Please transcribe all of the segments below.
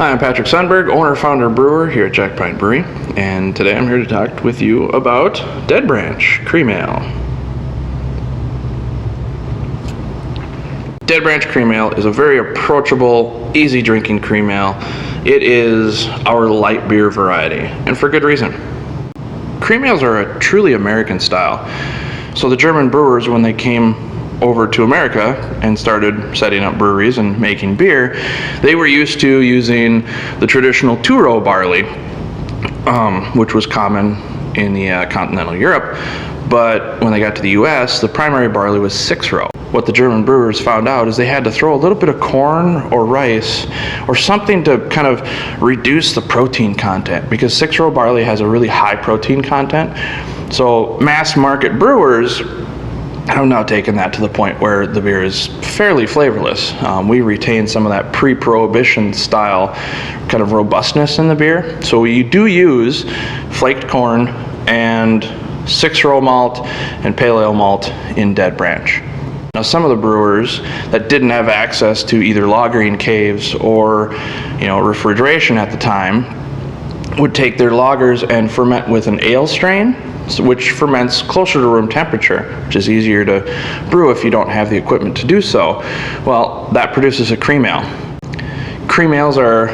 Hi, I'm Patrick Sundberg, owner, founder, brewer here at Jack Pine Brewery, and today I'm here to talk with you about Dead Branch Cream Ale. Dead Branch Cream Ale is a very approachable, easy drinking cream ale. It is our light beer variety, and for good reason. Cream ales are a truly American style. So the German brewers, when they came over to America and started setting up breweries and making beer, they were used to using the traditional two-row barley, which was common in the continental Europe. But when they got to the US, the primary barley was six-row. What the German brewers found out is they had to throw a little bit of corn or rice or something to kind of reduce the protein content, because six-row barley has a really high protein content. So mass market brewers have now taken that to the point where the beer is fairly flavorless. We retain some of that pre-prohibition style kind of robustness in the beer. So we do use flaked corn and six-row malt and pale ale malt in Dead Branch. Now, some of the brewers that didn't have access to either lagering caves or, refrigeration at the time would take their lagers and ferment with an ale strain, which ferments closer to room temperature, which is easier to brew if you don't have the equipment to do so. Well, that produces a cream ale. Cream ales are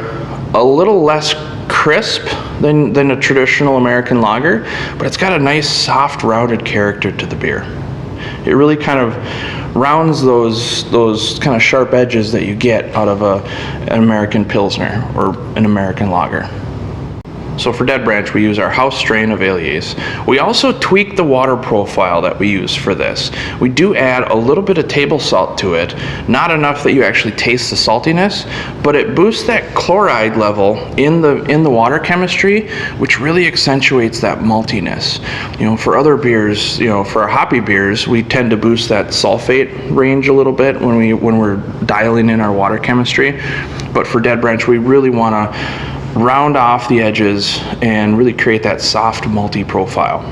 a little less crisp than a traditional American lager, but it's got a nice, soft, rounded character to the beer. It really kind of rounds those kind of sharp edges that you get out of an American Pilsner or an American lager. So for Dead Branch, we use our house strain of Alias. We also tweak the water profile that we use for this. We do add a little bit of table salt to it, not enough that you actually taste the saltiness, but it boosts that chloride level in the water chemistry, which really accentuates that maltiness. For other beers, for our hoppy beers, we tend to boost that sulfate range a little bit when we're dialing in our water chemistry. But for Dead Branch, we really want to round off the edges and really create that soft malty profile.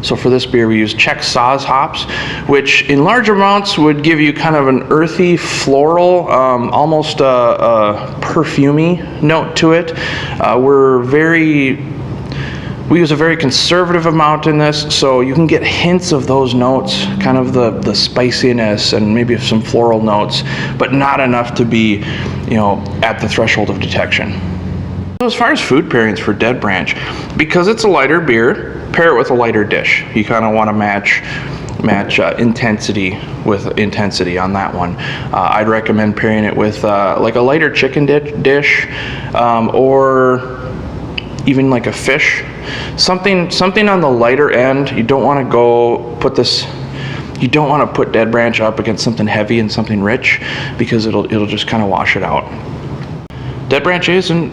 So for this beer we use Czech Saaz hops, which in large amounts would give you kind of an earthy, floral, almost a perfumey note to it. We use a very conservative amount in this, so you can get hints of those notes, kind of the spiciness and maybe some floral notes, but not enough to be, at the threshold of detection. So as far as food pairings for Dead Branch, because it's a lighter beer, pair it with a lighter dish. You kind of want to match intensity with intensity on that one. I'd recommend pairing it with like a lighter chicken dish, or even like a fish. Something on the lighter end. You don't want to put Dead Branch up against something heavy and something rich, because it'll just kind of wash it out. Dead Branch is an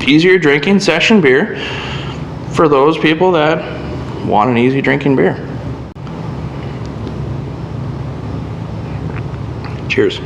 easier drinking session beer for those people that want an easy drinking beer. Cheers.